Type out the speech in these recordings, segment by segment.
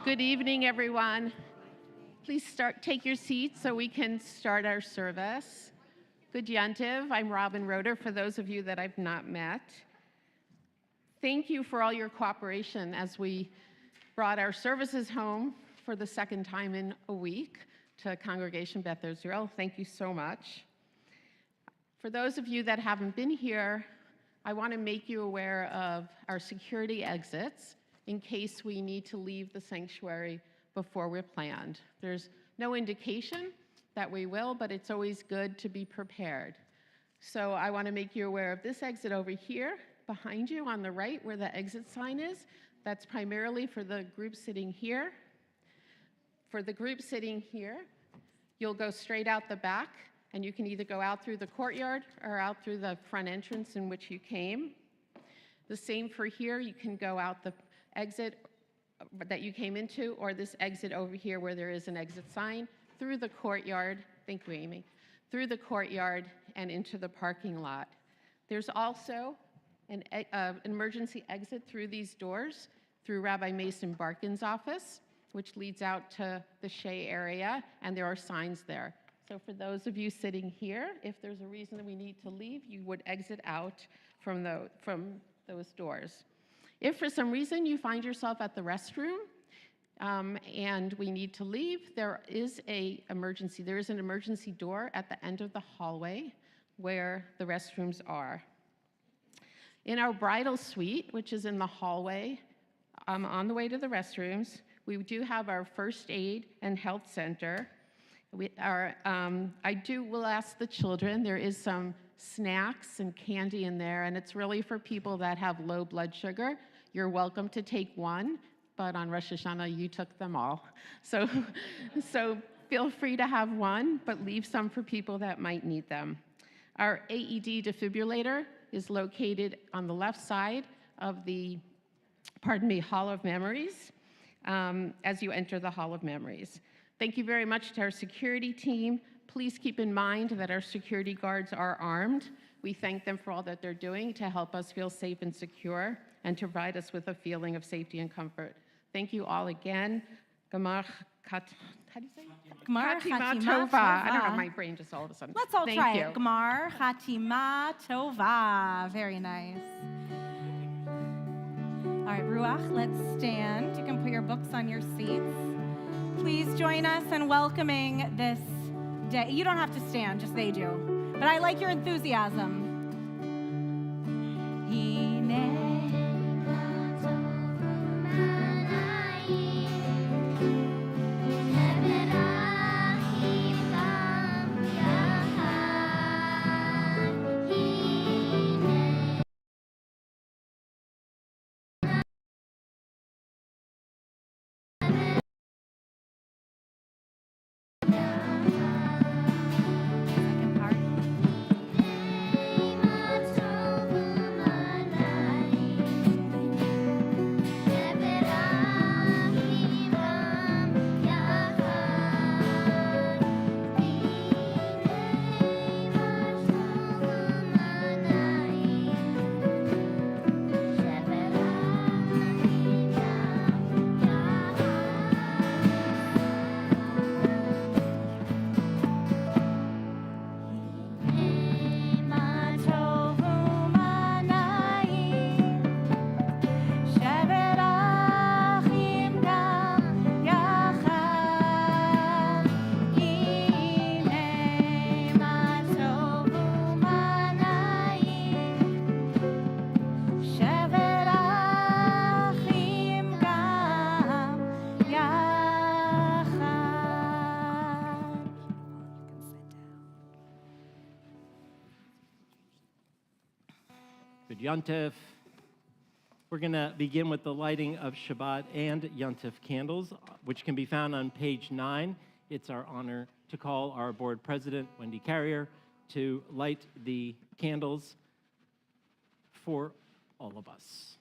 Good evening, everyone. Please take your seats so we can start our service. Good Yontiv. I'm Robin Roeder, for those of you that I've not met. Thank you for all your cooperation as we brought our services home for the second time in a week to Congregation Beth Israel. Thank you so much. For those of you that haven't been here, I want to make you aware of our security exits in case we need to leave the sanctuary before we're planned. There's no indication that we will, but it's always good to be prepared. So I want to make you aware of this exit over here, behind you on the right where the exit sign is. That's primarily for the group sitting here. For the group sitting here, you'll go straight out the back, and you can either go out through the courtyard or out through the front entrance in which you came. The same for here, you can go out the exit that you came into, or this exit over here where there is an exit sign, through the courtyard, thank you, Amy, through the courtyard and into the parking lot. There's also an emergency exit through these doors, through Rabbi Mason Barkin's office, which leads out to the Shea area, and there are signs there. So for those of you sitting here, if there's a reason that we need to leave, you would exit out from those doors. If for some reason you find yourself at the restroom and we need to leave, there is an emergency door at the end of the hallway where the restrooms are. In our bridal suite, which is in the hallway on the way to the restrooms, we do have our first aid and health center. Will ask the children, there is some snacks and candy in there, and it's really for people that have low blood sugar. You're welcome to take one, but on Rosh Hashanah, you took them all. So feel free to have one, but leave some for people that might need them. Our AED defibrillator is located on the left side of the, Hall of Memories, as you enter the Hall of Memories. Thank you very much to our security team. Please keep in mind that our security guards are armed. We thank them for all that they're doing to help us feel safe and secure and to provide us with a feeling of safety and comfort. Thank you all again. Gemar Chatima Tova. I don't know, my brain just all of a sudden. Let's all try it. Gemar Chatima Tova. Very nice. All right, Ruach, let's stand. You can put your books on your seats. Please join us in welcoming this day. You don't have to stand, just they do. But I like your enthusiasm. Yontif. We're going to begin with the lighting of Shabbat and Yontif candles, which can be found on page 9. It's our honor to call our board president, Wendy Carrier, to light the candles for all of us.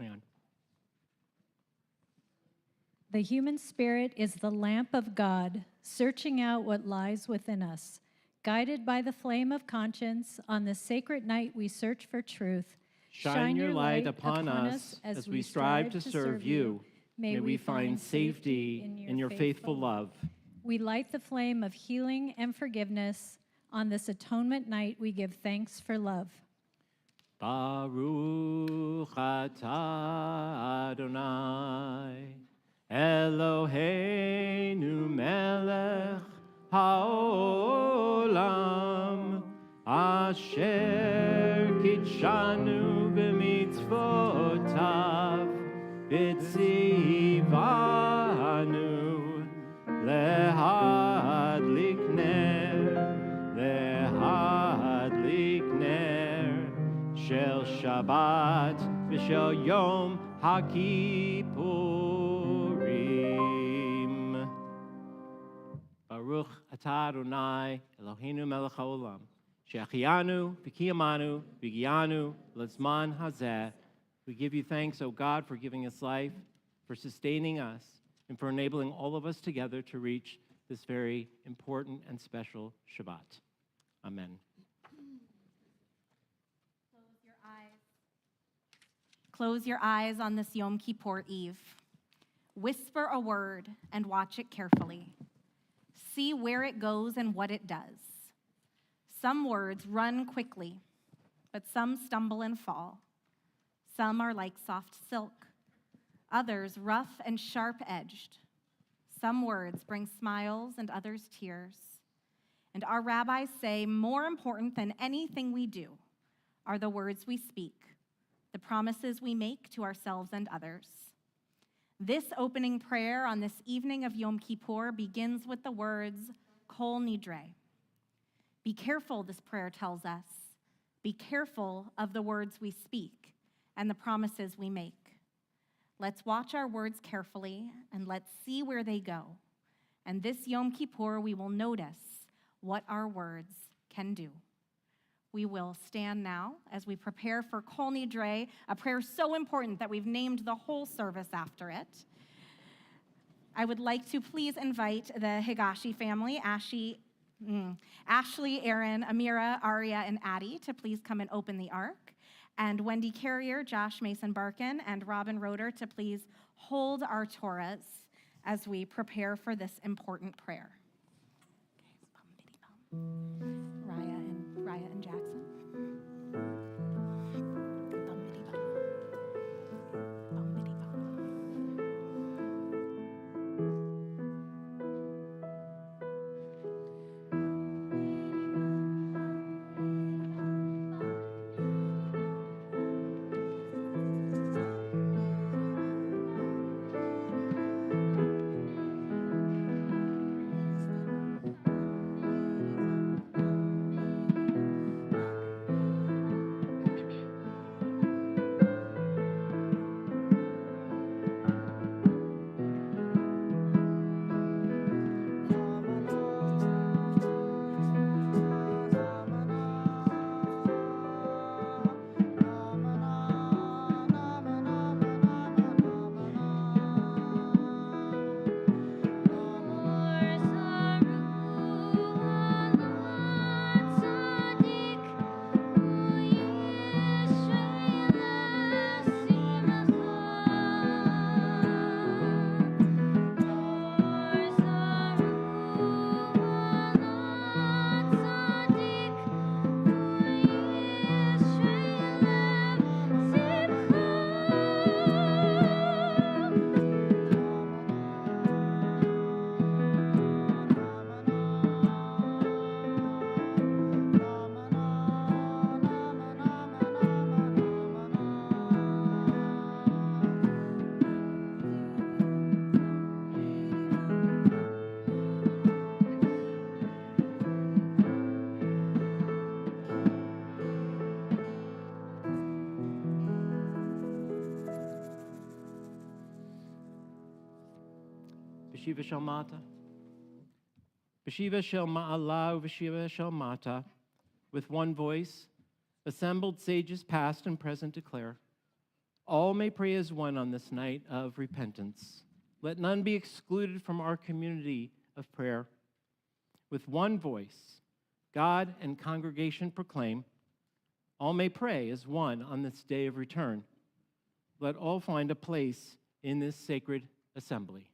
20. The human spirit is the lamp of God, searching out what lies within us. Guided by the flame of conscience, on this sacred night we search for truth. Shine your light upon us as we strive to serve you. May we find safety in your faithful love. We light the flame of healing and forgiveness. On this atonement night, we give thanks for love. Baruch atah Adonai, Eloheinu melech haolam, asher kitshanu b'mitzvotav, v'tzivanu lehadlik ner shel Shabbat v'shel Yom HaKippurim. Baruch atah Adonai Eloheinu melech haolam, she'achianu v'kiyamanu v'gianu l'zman hazeh. We give you thanks, O God, for giving us life, for sustaining us, and for enabling all of us together to reach this very important and special Shabbat. Amen. Close your eyes on this Yom Kippur Eve. Whisper a word and watch it carefully. See where it goes and what it does. Some words run quickly, but some stumble and fall. Some are like soft silk, others rough and sharp-edged. Some words bring smiles and others tears. And our rabbis say more important than anything we do are the words we speak, the promises we make to ourselves and others. This opening prayer on this evening of Yom Kippur begins with the words, Kol Nidre. Be careful, this prayer tells us. Be careful of the words we speak and the promises we make. Let's watch our words carefully and let's see where they go. And this Yom Kippur, we will notice what our words can do. We will stand now as we prepare for Kol Nidre, a prayer so important that we've named the whole service after it. I would like to please invite the Higashi family, Ashley, Aaron, Amira, Aria, and Addie to please come and open the ark. And Wendy Carrier, Josh Mason-Barkin, and Robin Roeder to please hold our Torahs as we prepare for this important prayer. Raya and Jackson. B'shiva shel mata. B'shiva shel ma'ala u'b'shiva shel mata. With one voice, assembled sages past and present declare, All may pray as one on this night of repentance. Let none be excluded from our community of prayer. With one voice, God and congregation proclaim, all may pray as one on this day of return. Let all find a place in this sacred assembly.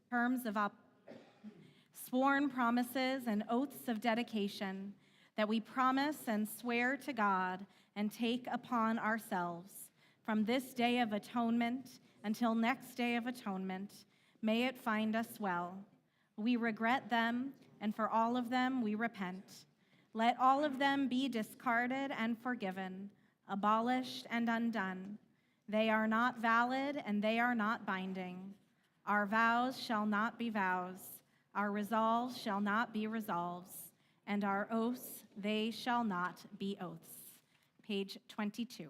Terms of sworn promises and oaths of dedication that we promise and swear to God and take upon ourselves from this day of atonement until next day of atonement. May it find us well. We regret them, and for all of them we repent. Let all of them be discarded and forgiven, abolished and undone. They are not valid and they are not binding. Our vows shall not be vows, our resolves shall not be resolves, and our oaths, they shall not be oaths. Page 22.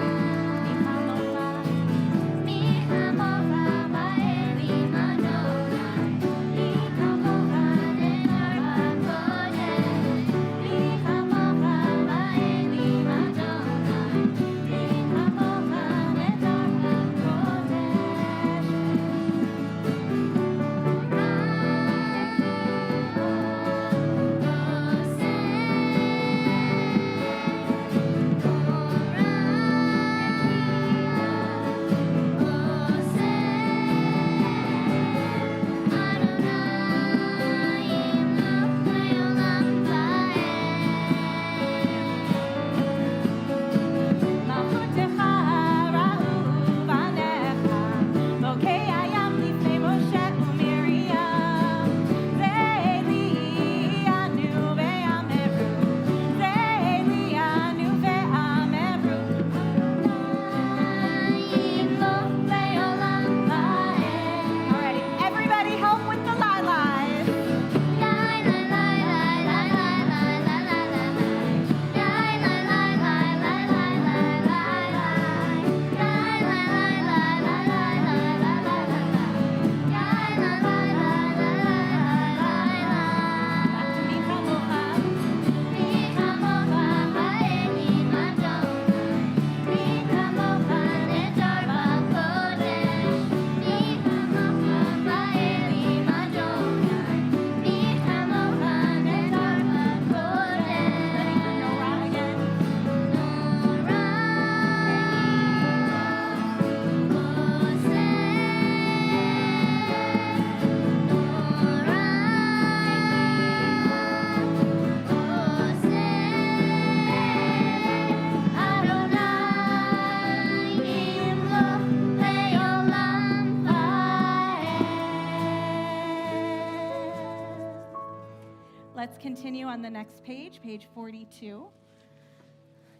continue on the next page, page 42.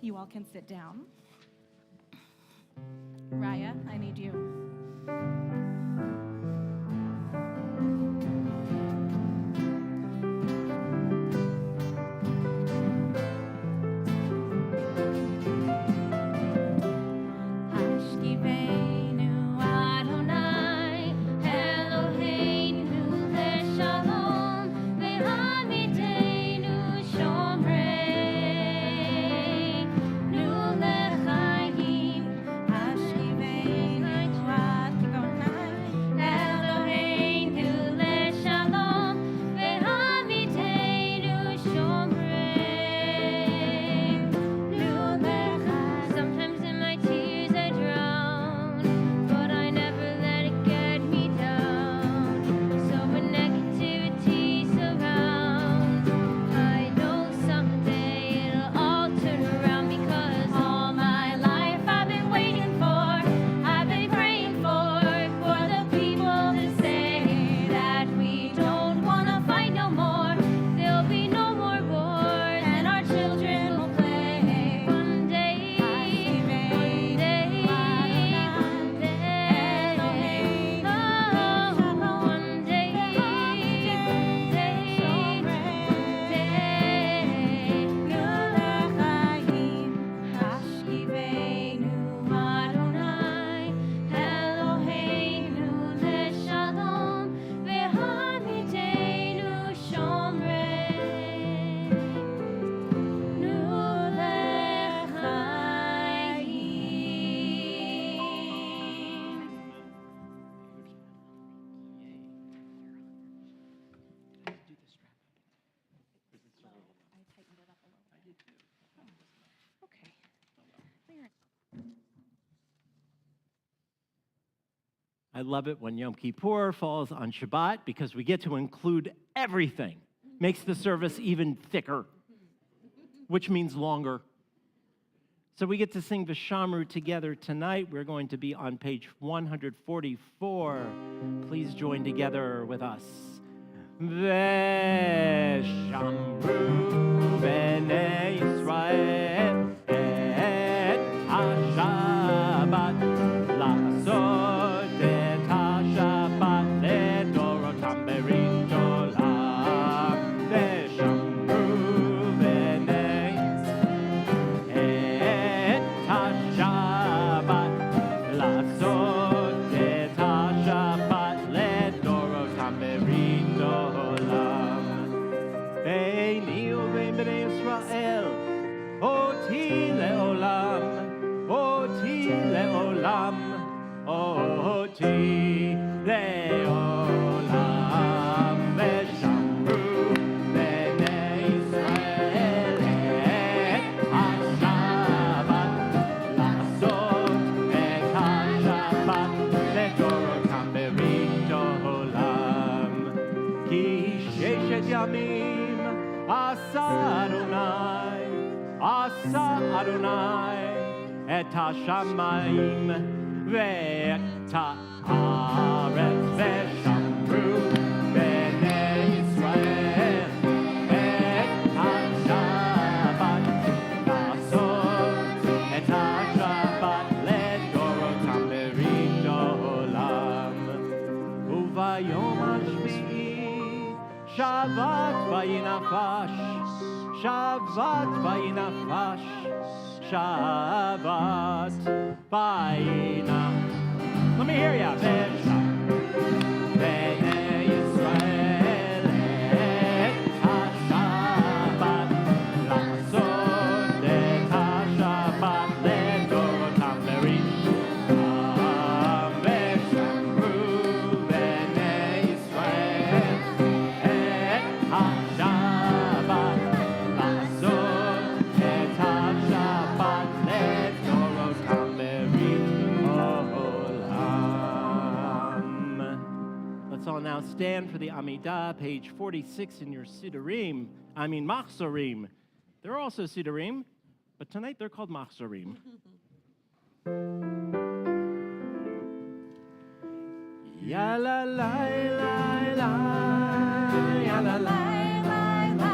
You all can sit down. Raya, I need you. I love it when Yom Kippur falls on Shabbat because we get to include everything. Makes the service even thicker, which means longer. So we get to sing V'shamru together tonight. We're going to be on page 144. Please join together with us. V'shamru b'nei Yisrael et ha-Shabbat la'asot et ha-Shabbat le'dorotam berit olam. V'shamru b'nei et ha-Shabbat la'asot et ha-Shabbat le'dorotam berit olam. Beini u'bein b'nei Yisrael oti le'olam, oti le'olam, oti le'olam. V'shamru b'nei Yisrael et ha-Shabbat la'asot et ha-Shabbat le'dorotam berit olam. Ki sheshet yamim asa Adonai et ha-shamayim ve'et ha'aretz. V'shamru b'nei Yisrael et ha-Shabbat la'asot et ha-Shabbat le'dorotam berit olam. Uvayom hashvi'i Shabbat vayinafash, Shabbat vayinafash, Shabbat vayinafash. Let me hear ya. V'shamru b'nei Yisrael et ha-Shabbat la'asot et ha-Shabbat le'dorotam berit olam. V'shamru b'nei Yisrael et ha-Shabbat la'asot et ha-Shabbat le'dorotam berit olam. Let's all now stand for the Amidah, page 46 in your Siddurim. Machzorim. There are also Siddurim, but tonight they're called Machzorim. Ya la la la la, ya la la la la,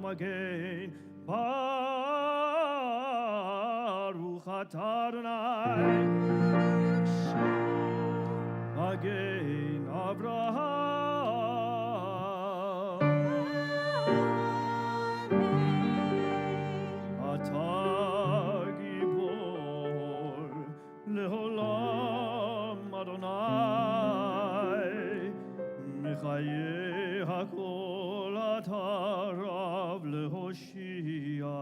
Again, Baruch atah Adonai, Again Avraham, Atah Gibor Leolam Adonai, Mechaye Hakol Atah Rav Lehoshia.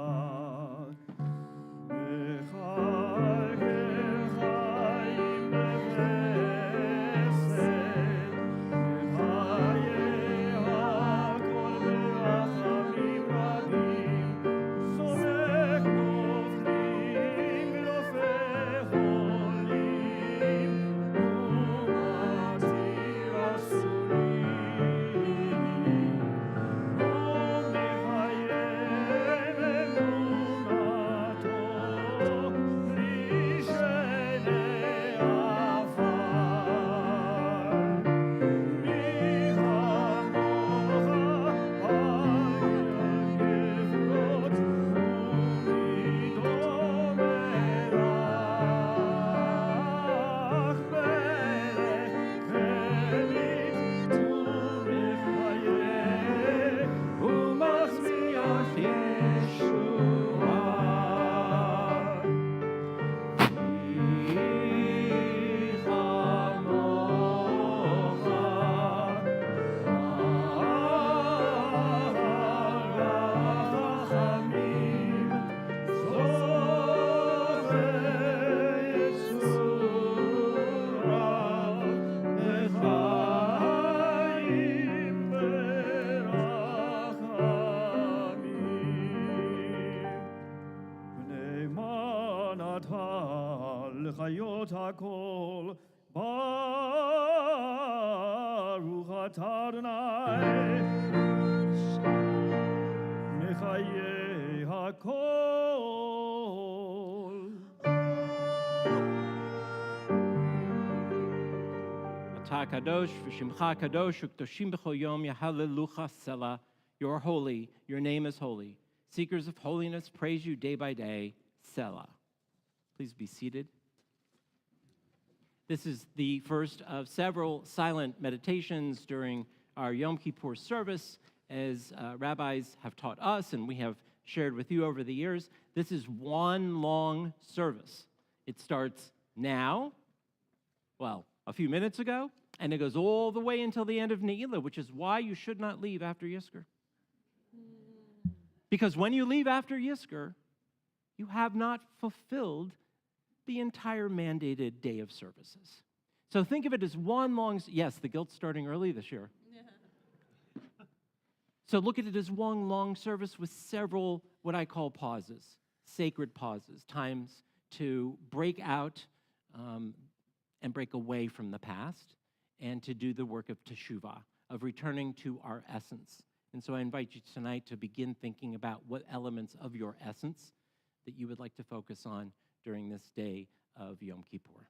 Chayot hakol Atarnai Mechaye HaKol Ata kadosh v'shimcha kadosh u'kdoshim b'chol yom yahalelucha selah. You're holy, your name is holy. Seekers of holiness praise you day by day, Selah. Please be seated. This is the first of several silent meditations during our Yom Kippur service. As rabbis have taught us and we have shared with you over the years, this is one long service. It starts now, well, a few minutes ago, and it goes all the way until the end of Ne'ilah, which is why you should not leave after Yizkor. Because when you leave after Yizkor, you have not fulfilled the entire mandated day of services. So think of it as one long, yes, the guild's starting early this year. So look at it as one long service with several, what I call pauses, sacred pauses, times to break out and break away from the past and to do the work of teshuvah, of returning to our essence. And so I invite you tonight to begin thinking about what elements of your essence that you would like to focus on during this day of Yom Kippur.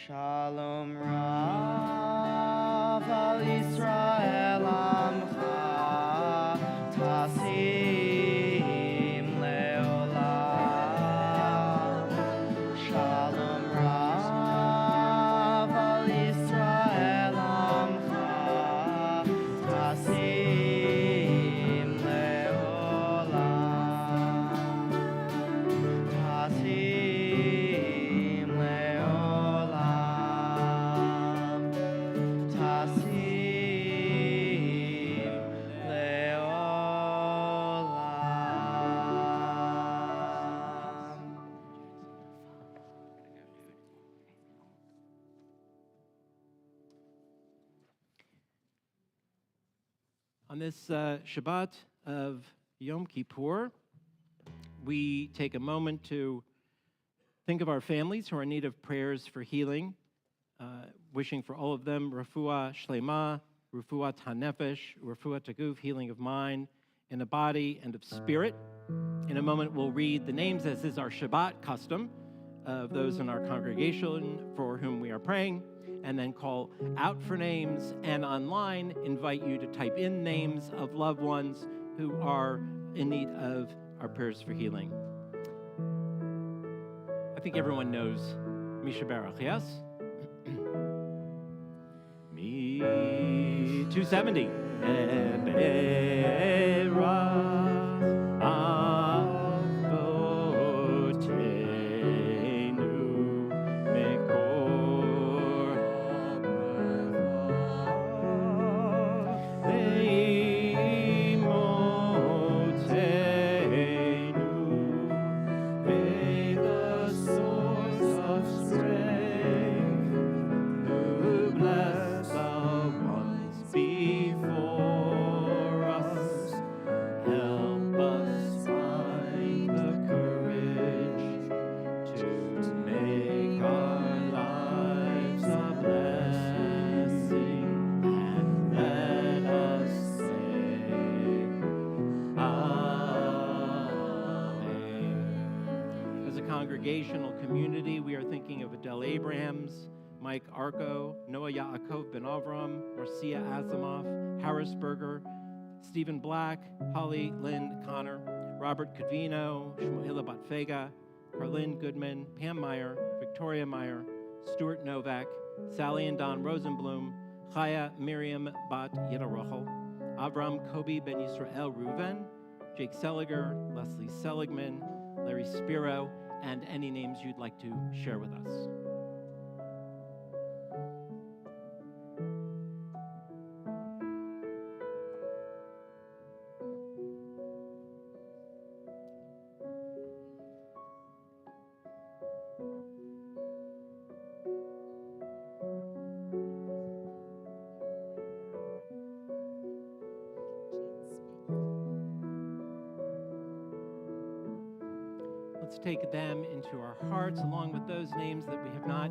Shalom Rav al Yisrael Amcha Tasim Leolam. Shalom Rav al Yisrael Amcha Tasim Leolam. Tasim Leolam. Tasim On this Shabbat of Yom Kippur, we take a moment to think of our families who are in need of prayers for healing, wishing for all of them refuah shlema, refuah hanefesh, refuah taguf, healing of mind and the body and of spirit. In a moment, we'll read the names, as is our Shabbat custom, of those in our congregation for whom we are praying, and then call out for names, and online invite you to type in names of loved ones who are in need of our prayers for healing. I think everyone knows Misha Baruch, yes? Me 270 and congregational community, we are thinking of Adele Abrams, Mike Arco, Noah Yaakov Ben Avram, Marcia Asimov, Harrisberger, Stephen Black, Holly Lynn Connor, Robert Covino, Shmuela Batfega, Carlin Goodman, Pam Meyer, Victoria Meyer, Stuart Novak, Sally and Don Rosenblum, Chaya Miriam Bat Yedarochel, Avram Kobi Ben Yisrael Reuven, Jake Seliger, Leslie Seligman, Larry Spiro, and any names you'd like to share with us. Let's take them into our hearts, along with those names that we have not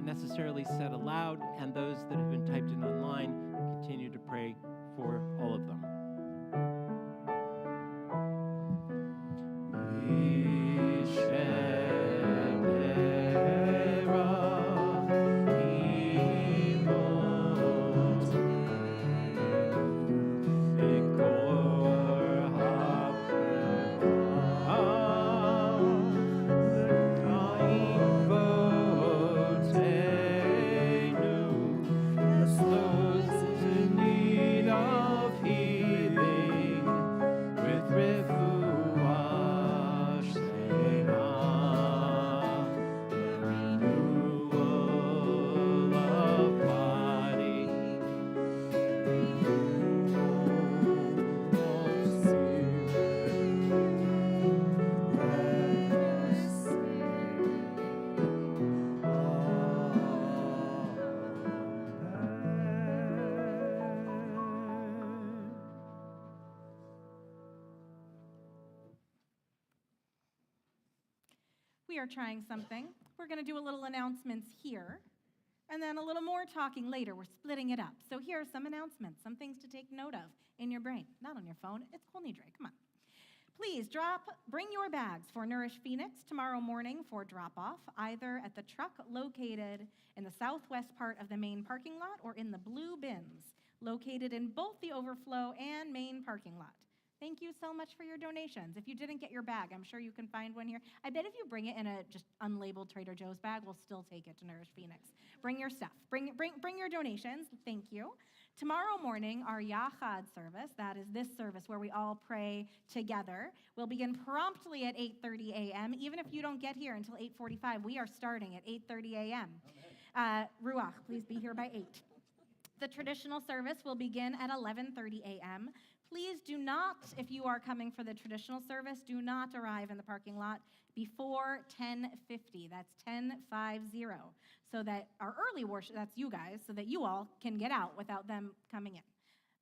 necessarily said aloud, and those that have been typed in online. Continue to pray for all of them. We are trying something. We're going to do a little announcements here, and then a little more talking later. We're splitting it up. So here are some announcements, some things to take note of in your brain, not on your phone. It's cool, Nidre. Come on. Please bring your bags for Nourish Phoenix tomorrow morning for drop-off, either at the truck located in the southwest part of the main parking lot or in the blue bins located in both the overflow and main parking lot. Thank you so much for your donations. If you didn't get your bag, I'm sure you can find one here. I bet if you bring it in a just unlabeled Trader Joe's bag, we'll still take it to Nourish Phoenix. Bring your stuff. Bring your donations. Thank you. Tomorrow morning, our Yachad service, that is this service where we all pray together, will begin promptly at 8:30 a.m. Even if you don't get here until 8:45, we are starting at 8:30 a.m. Ruach, please be here by 8. The traditional service will begin at 11:30 a.m. Please do not, if you are coming for the traditional service, do not arrive in the parking lot before 10:50. That's 10:50. So that our early worship, that's you guys, so that you all can get out without them coming in.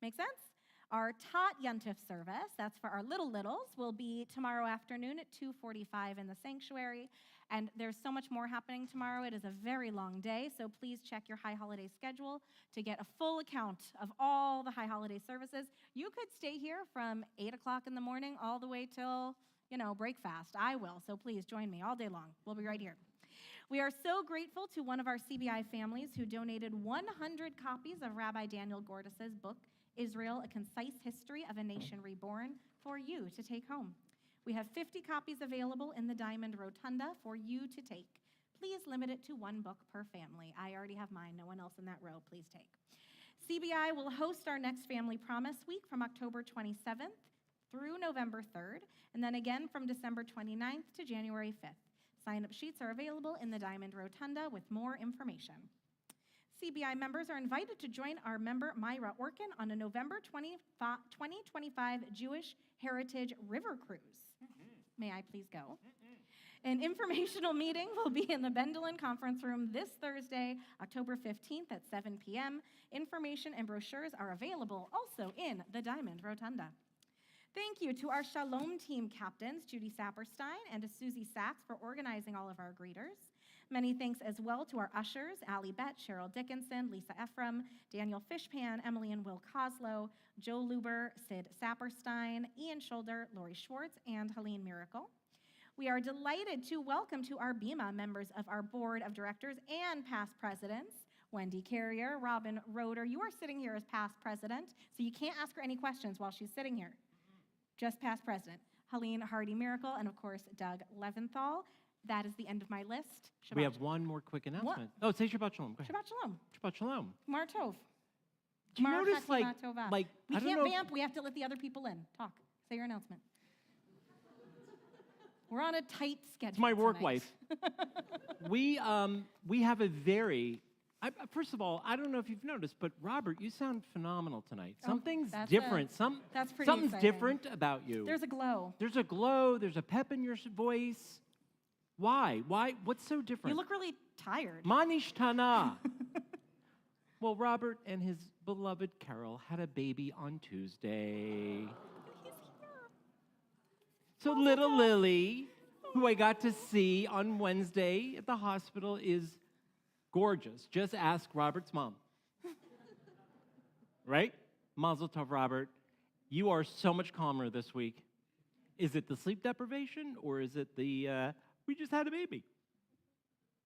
Make sense? Our Tot Yontif service, that's for our littles, will be tomorrow afternoon at 2:45 in the sanctuary. And there's so much more happening tomorrow. It is a very long day, so please check your high holiday schedule to get a full account of all the high holiday services. You could stay here from 8 o'clock in the morning all the way till, break fast. I will, so please join me all day long. We'll be right here. We are so grateful to one of our CBI families who donated 100 copies of Rabbi Daniel Gordis's book, Israel, A Concise History of a Nation Reborn, for you to take home. We have 50 copies available in the Diamond Rotunda for you to take. Please limit it to one book per family. I already have mine. No one else in that row. Please take. CBI will host our next Family Promise Week from October 27th through November 3rd, and then again from December 29th to January 5th. Sign-up sheets are available in the Diamond Rotunda with more information. CBI members are invited to join our member Myra Orkin on a November 2025 Jewish Heritage River Cruise. May I please go? An informational meeting will be in the Bendelin Conference Room this Thursday, October 15th at 7 p.m. Information and brochures are available also in the Diamond Rotunda. Thank you to our Shalom team captains, Judy Saperstein and to Susie Sachs, for organizing all of our greeters. Many thanks as well to our ushers, Allie Bett, Cheryl Dickinson, Lisa Ephraim, Daniel Fishpan, Emily and Will Coslow, Joe Luber, Sid Saperstein, Ian Schulder, Lori Schwartz, and Helene Miracle. We are delighted to welcome to our BEMA members of our board of directors and past presidents, Wendy Carrier, Robin Roeder. You are sitting here as past president, so you can't ask her any questions while she's sitting here. Just past president. Helene Hardy Miracle, and of course, Doug Leventhal. That is the end of my list. We have one more quick announcement. Oh, say Shabbat Shalom. Go ahead. Shabbat Shalom. Shabbat Shalom. Mar Tov. Do you Mar notice, Chatima Tova. we We I don't can't know, vamp. We have to let the other people in. Talk. Say your announcement. We're on a tight schedule. It's my work tonight. wife. We have a very, first of all, I don't know if you've noticed, but Robert, you sound phenomenal tonight. Oh, Something's that's different. that's pretty Something's exciting. different about you. There's a glow. There's a glow. There's a pep in your voice. Why? What's so different? You look really tired. Manishtana. Well, Robert and his beloved Carol had a baby on Tuesday. He's here. So little Lily, who I got to see on Wednesday at the hospital, is gorgeous. Just ask Robert's mom. Right? Mazel tov, Robert. You are so much calmer this week. Is it the sleep deprivation, or is it the, we just had a baby?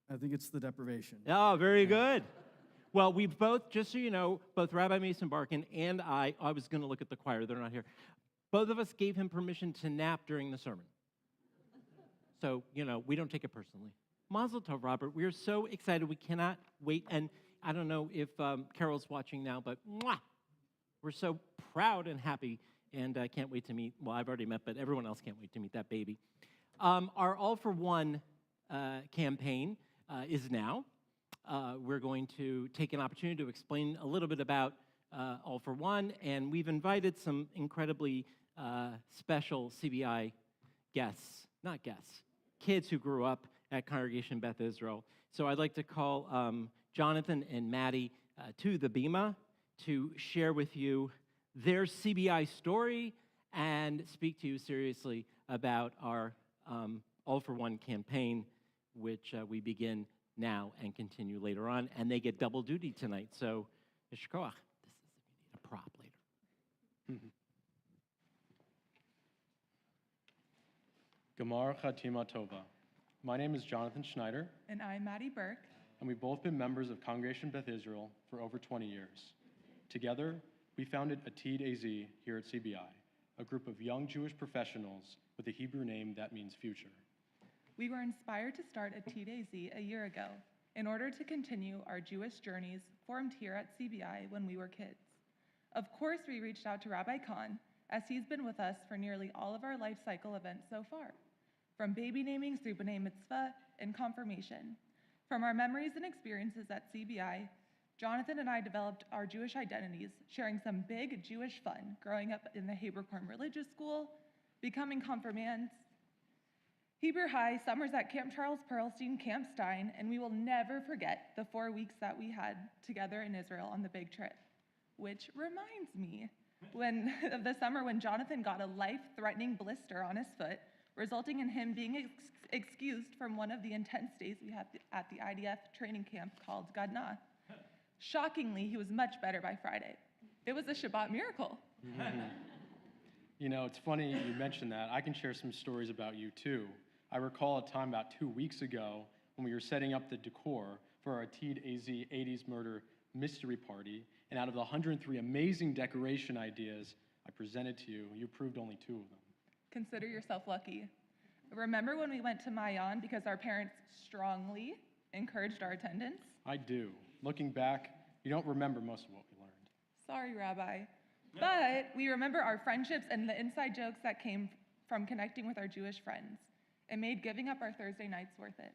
I think it's the deprivation. Oh, very good. Well, we both, just so you know, both Rabbi Mason Barkin and I was going to look at the choir, they're not here. Both of us gave him permission to nap during the sermon. So, we don't take it personally. Mazel tov, Robert. We are so excited. We cannot wait. And I don't know if Carol's watching now, but we're so proud and happy, and I can't wait to meet, well, I've already met, but everyone else can't wait to meet that baby. Our All for One campaign is now. We're going to take an opportunity to explain a little bit about All for One, and we've invited some incredibly special CBI kids who grew up at Congregation Beth Israel. So I'd like to call Jonathan and Maddie to the Bema to share with you their CBI story and speak to you seriously about our All for One campaign, which we begin now and continue later on. And they get double duty tonight. So, Yishkoach, this is if you need a prop later. Gemar Chatima Tova. My name is Jonathan Schneider, And I'm Maddie Burke. and we've both been members of Congregation Beth Israel for over 20 years. Together, we founded Yachad AZ here at CBI, a group of young Jewish professionals with a Hebrew name that means future. We were inspired to start Yachad AZ a year ago in order to continue our Jewish journeys formed here at CBI when we were kids. Of course, we reached out to Rabbi Kahn, as he's been with us for nearly all of our life cycle events so far, from baby namings through B'nai Mitzvah and confirmation. From our memories and experiences at CBI, Jonathan and I developed our Jewish identities, sharing some big Jewish fun growing up in the Hebrew Quorum Religious School, becoming confirmands, Hebrew High, summers at Camp Charles Pearlstein, Camp Stein, and we will never forget the 4 weeks that we had together in Israel on the big trip. Which reminds me, of the summer when Jonathan got a life-threatening blister on his foot, resulting in him being excused from one of the intense days we had at the IDF training camp called Gadna. Shockingly, he was much better by Friday. It was a Shabbat miracle. You know, it's funny you mentioned that. I can share some stories about you too. I recall a time about 2 weeks ago when we were setting up the decor for our Atid AZ 80s murder mystery party, and out of the 103 amazing decoration ideas I presented to you, you approved only 2 of them. Consider yourself lucky. Remember when we went to Mayan because our parents strongly encouraged our attendance? I do. Looking back, you don't remember most of what we learned. Sorry, Rabbi. But we remember our friendships and the inside jokes that came from connecting with our Jewish friends. It made giving up our Thursday nights worth it.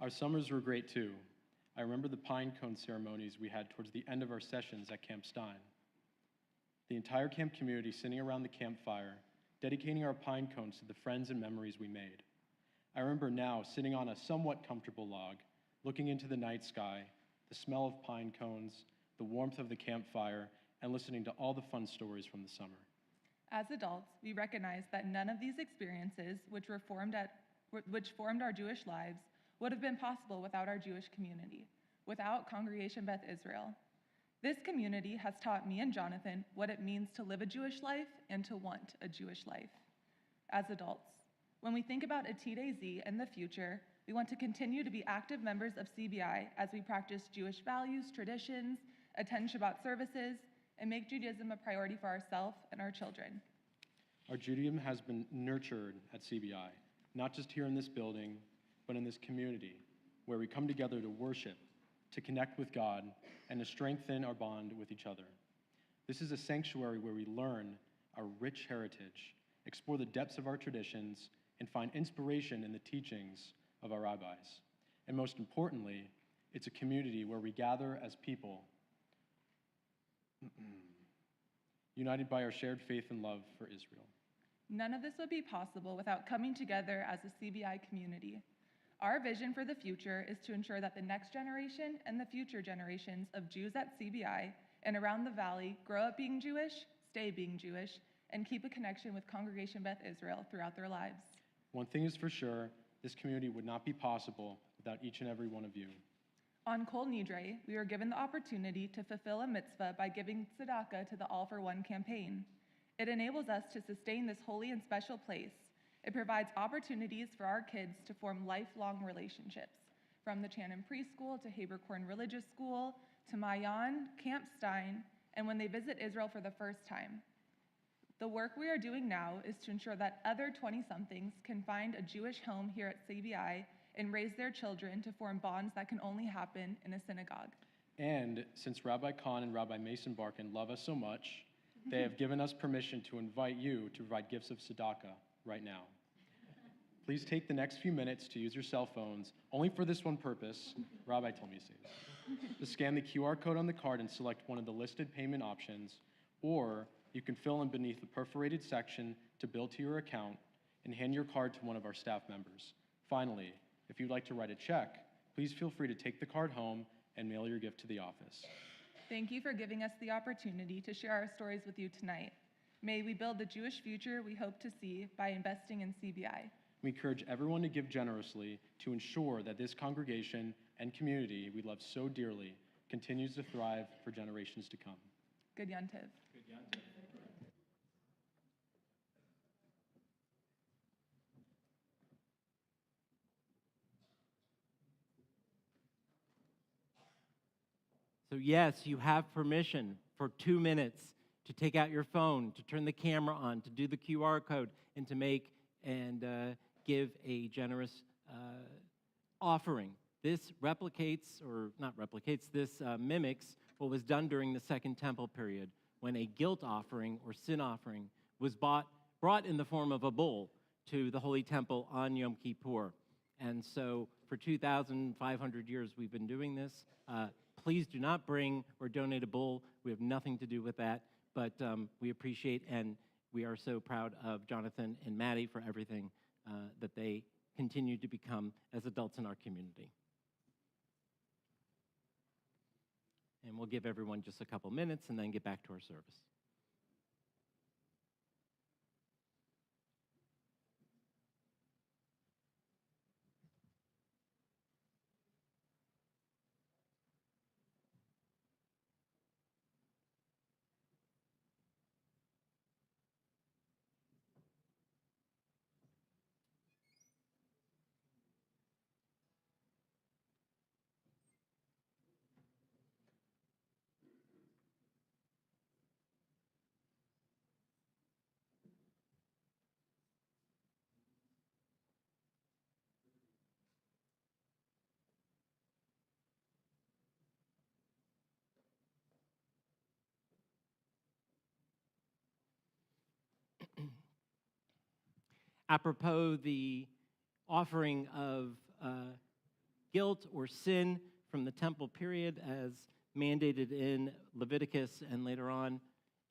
Our summers were great too. I remember the pine cone ceremonies we had towards the end of our sessions at Camp Stein. The entire camp community sitting around the campfire, dedicating our pine cones to the friends and memories we made. I remember now sitting on a somewhat comfortable log, looking into the night sky, the smell of pine cones, the warmth of the campfire, and listening to all the fun stories from the summer. As adults, we recognize that none of these experiences, which formed our Jewish lives, would have been possible without our Jewish community, without Congregation Beth Israel. This community has taught me and Jonathan what it means to live a Jewish life and to want a Jewish life. As adults, when we think about Atid AZ and the future, we want to continue to be active members of CBI as we practice Jewish values, traditions, attend Shabbat services, and make Judaism a priority for ourselves and our children. Our Judaism has been nurtured at CBI, not just here in this building, but in this community, where we come together to worship, to connect with God, and to strengthen our bond with each other. This is a sanctuary where we learn our rich heritage, explore the depths of our traditions, and find inspiration in the teachings of our rabbis. And most importantly, it's a community where we gather as people, united by our shared faith and love for Israel. None of this would be possible without coming together as a CBI community. Our vision for the future is to ensure that the next generation and the future generations of Jews at CBI and around the valley grow up being Jewish, stay being Jewish, and keep a connection with Congregation Beth Israel throughout their lives. One thing is for sure, this community would not be possible without each and every one of you. On Kol Nidre, we were given the opportunity to fulfill a mitzvah by giving tzedakah to the All for One campaign. It enables us to sustain this holy and special place. It provides opportunities for our kids to form lifelong relationships, from the Channon Preschool to Habercorn Religious School to Mayan, Camp Stein, and when they visit Israel for the first time. The work we are doing now is to ensure that other 20-somethings can find a Jewish home here at CBI and raise their children to form bonds that can only happen in a synagogue. And since Rabbi Kahn and Rabbi Mason Barkin love us so much, they have given us permission to invite you to provide gifts of tzedakah right now. Please take the next few minutes to use your cell phones, only for this one purpose. Rabbi told me to say this. To scan the QR code on the card and select one of the listed payment options, or you can fill in beneath the perforated section to bill to your account and hand your card to one of our staff members. Finally, if you'd like to write a check, please feel free to take the card home and mail your gift to the office. Thank you for giving us the opportunity to share our stories with you tonight. May we build the Jewish future we hope to see by investing in CBI. We encourage everyone to give generously to ensure that this congregation and community we love so dearly continues to thrive for generations to come. Good Yontiv. So yes, you have permission for 2 minutes to take out your phone, to turn the camera on, to do the QR code, and to make and give a generous offering. This replicates, or not replicates, this mimics what was done during the Second Temple period, when a guilt offering or sin offering was brought in the form of a bull to the Holy Temple on Yom Kippur. And so for 2,500 years we've been doing this. Please do not bring or donate a bull. We have nothing to do with that, but we appreciate and we are so proud of Jonathan and Maddie for everything that they continue to become as adults in our community. And we'll give everyone just a couple minutes and then get back to our service. Apropos the offering of guilt or sin from the temple period as mandated in Leviticus and later on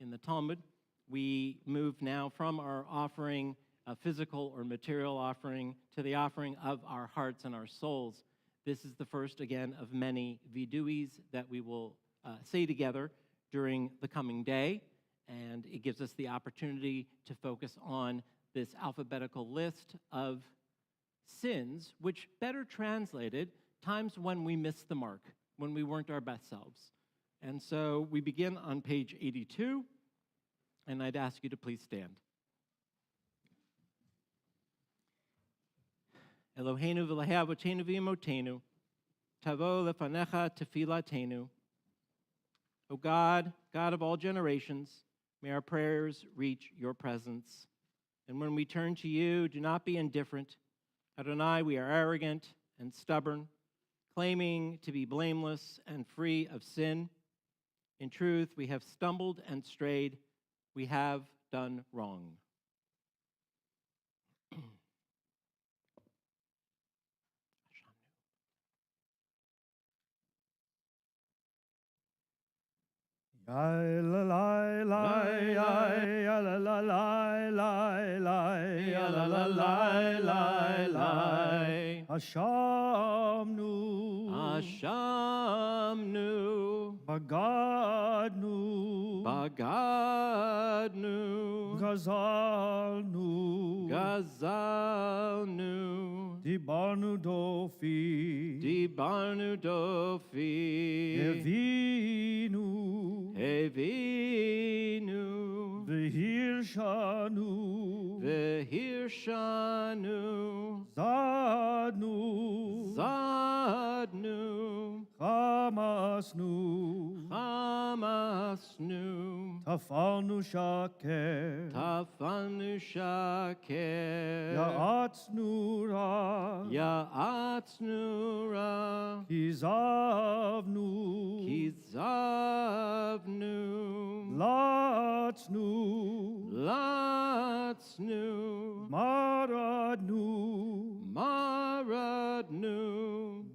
in the Talmud, we move now from our offering, a physical or material offering, to the offering of our hearts and our souls. This is the first, again, of many viduis that we will say together during the coming day, and it gives us the opportunity to focus on this alphabetical list of sins, which better translated, times when we missed the mark, when we weren't our best selves. And so we begin on page 82, and I'd ask you to please stand. Eloheinu v'lehei avotenu v'imotenu, tavo lefanecha tefilatenu. O God, God of all generations, may our prayers reach your presence. And when we turn to you, do not be indifferent. Adonai, we are arrogant and stubborn, claiming to be blameless and free of sin. In truth, we have stumbled and strayed. We have done wrong. Hashamnu, Ashamnu, Bagadnu, Bagadnu, Gazalnu, Gazalnu, Dibarnu Dofi, Dibarnu Dofi, Evinu, Evinu, Vehirshanu, Vehirshanu, Zadnu, Zadnu, Hamasnu, Hamasnu, Tafanu Shaker, Tafanu Shaker, Ya'atznu-ra, Ya'atznu-ra, Kizavnu, Kizavnu, Latznu, Latznu, Maradnu, Maradnu,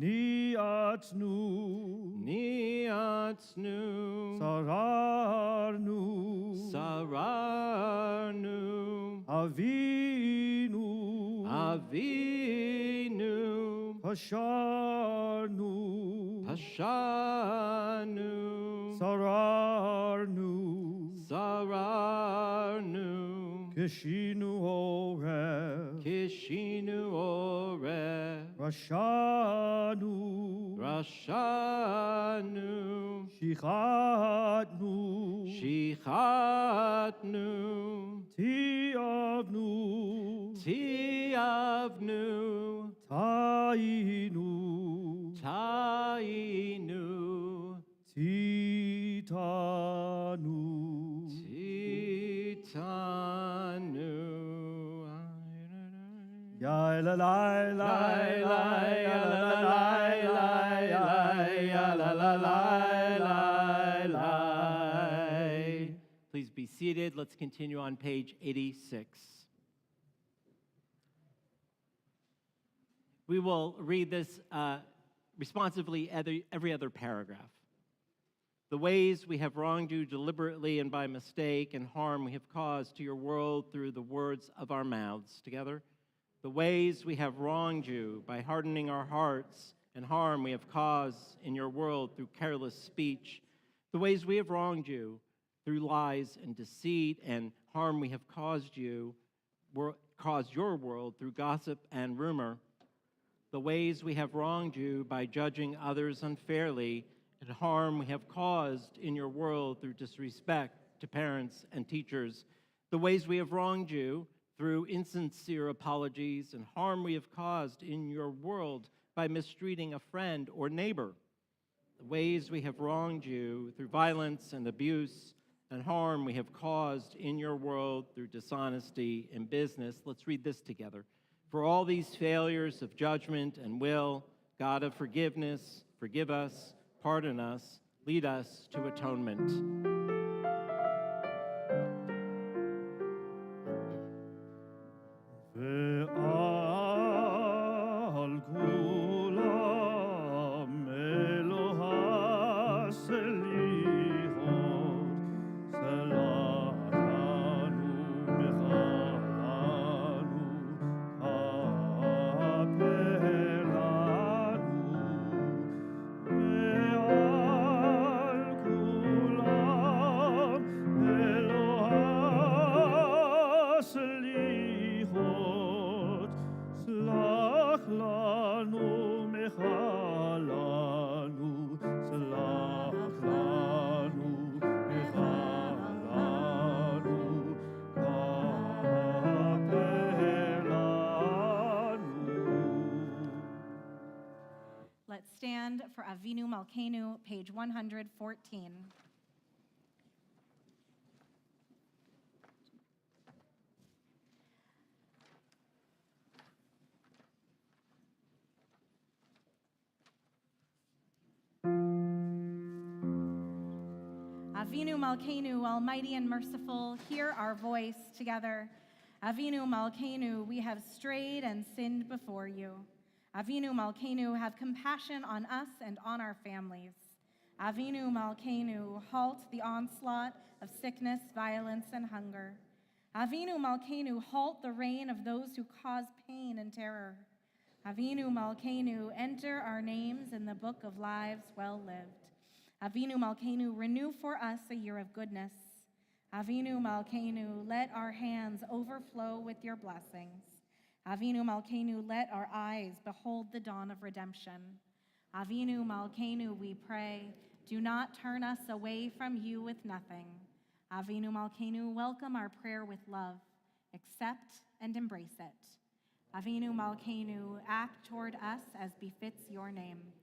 Niatznu, Niatznu, Sararnu, Sararnu, Avinu, Avinu, Pasharnu, Pashanu, Sararnu, Sararnu, Kishinu Oreh, Kishinu Oreh, Rashanu, Rashanu, Shichatnu, Shichatnu, Tiavnu, Tiavnu, Tainu, Tainu, Titanu. Titanu. Ya la la la la ya la la la la ya la la la la. Please be seated. Let's continue on page 86. We will read this responsively every other paragraph. The ways we have wronged you deliberately and by mistake, and harm we have caused to your world through the words of our mouths. Together. The ways we have wronged you by hardening our hearts, and harm we have caused in your world through careless speech. The ways we have wronged you through lies and deceit, and harm we have caused your world through gossip and rumor. The ways we have wronged you by judging others unfairly, and harm we have caused in your world through disrespect to parents and teachers. The ways we have wronged you through insincere apologies, and harm we have caused in your world by mistreating a friend or neighbor. The ways we have wronged you through violence and abuse, and harm we have caused in your world through dishonesty in business. Let's read this together. For all these failures of judgment and will, God of forgiveness, forgive us, pardon us, lead us to atonement. Let's stand for Avinu Malkeinu, page 114. Avinu Malkeinu, almighty and merciful, hear our voice together. Avinu Malkeinu, we have strayed and sinned before you. Avinu Malkeinu, have compassion on us and on our families. Avinu Malkeinu, halt the onslaught of sickness, violence, and hunger. Avinu Malkeinu, halt the reign of those who cause pain and terror. Avinu Malkeinu, enter our names in the book of lives well lived. Avinu Malkeinu, renew for us a year of goodness. Avinu Malkeinu, let our hands overflow with your blessings. Avinu Malkeinu, let our eyes behold the dawn of redemption. Avinu Malkeinu, we pray, do not turn us away from you with nothing. Avinu Malkeinu, welcome our prayer with love. Accept and embrace it. Avinu Malkeinu, act toward us as befits your name.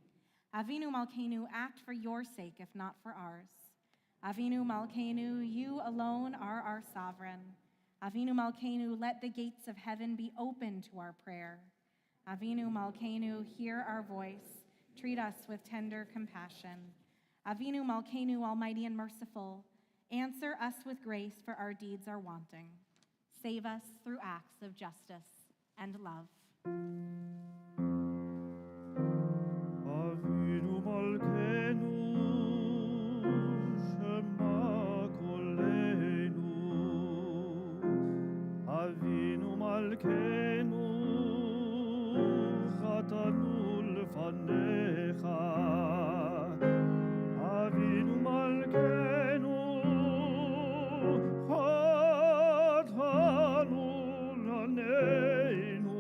Avinu Malkeinu, act for your sake, if not for ours. Avinu Malkeinu, you alone are our sovereign. Avinu Malkeinu, let the gates of heaven be open to our prayer. Avinu Malkeinu, hear our voice. Treat us with tender compassion. Avinu Malkeinu, almighty and merciful, answer us with grace, for our deeds are wanting. Save us through acts of justice and love. Avinu Malkeinu, Shema Koleinu. Avinu Malkeinu, Chatanu lefanecha. Avinu Malkeinu, Chatanu laneinu.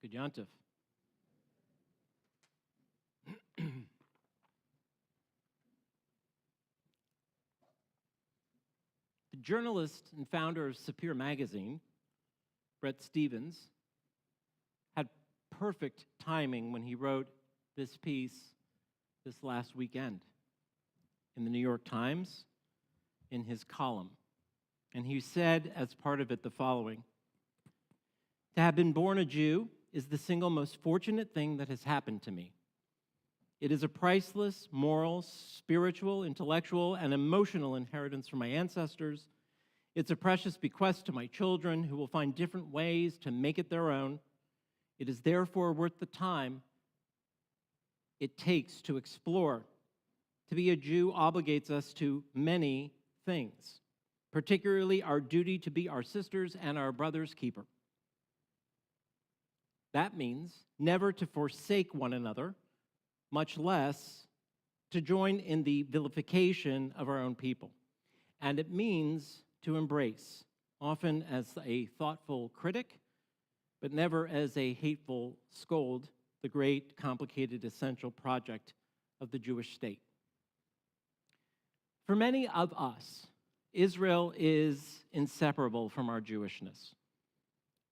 Good Yontif. The journalist and founder of Sapir magazine, Bret Stephens, had perfect timing when he wrote this piece this last weekend in the New York Times in his column. And he said as part of it the following: "To have been born a Jew is the single most fortunate thing that has happened to me. It is a priceless, moral, spiritual, intellectual, and emotional inheritance from my ancestors. It's a precious bequest to my children who will find different ways to make it their own. It is therefore worth the time it takes to explore. To be a Jew obligates us to many things, particularly our duty to be our sisters' and our brothers' keeper. That means never to forsake one another, much less to join in the vilification of our own people. And it means to embrace, often as a thoughtful critic, but never as a hateful scold, the great, complicated, essential project of the Jewish state." For many of us, Israel is inseparable from our Jewishness.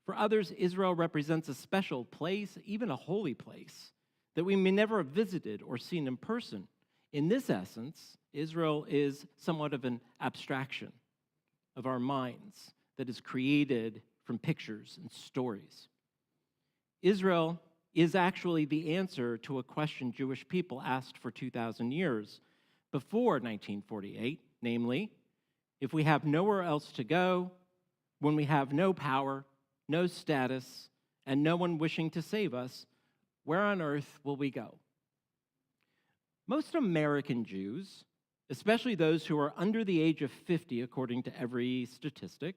For others, Israel represents a special place, even a holy place, that we may never have visited or seen in person. In this essence, Israel is somewhat of an abstraction of our minds that is created from pictures and stories. Israel is actually the answer to a question Jewish people asked for 2,000 years before 1948, namely, if we have nowhere else to go, when we have no power, no status, and no one wishing to save us, where on earth will we go? Most American Jews, especially those who are under the age of 50, according to every statistic,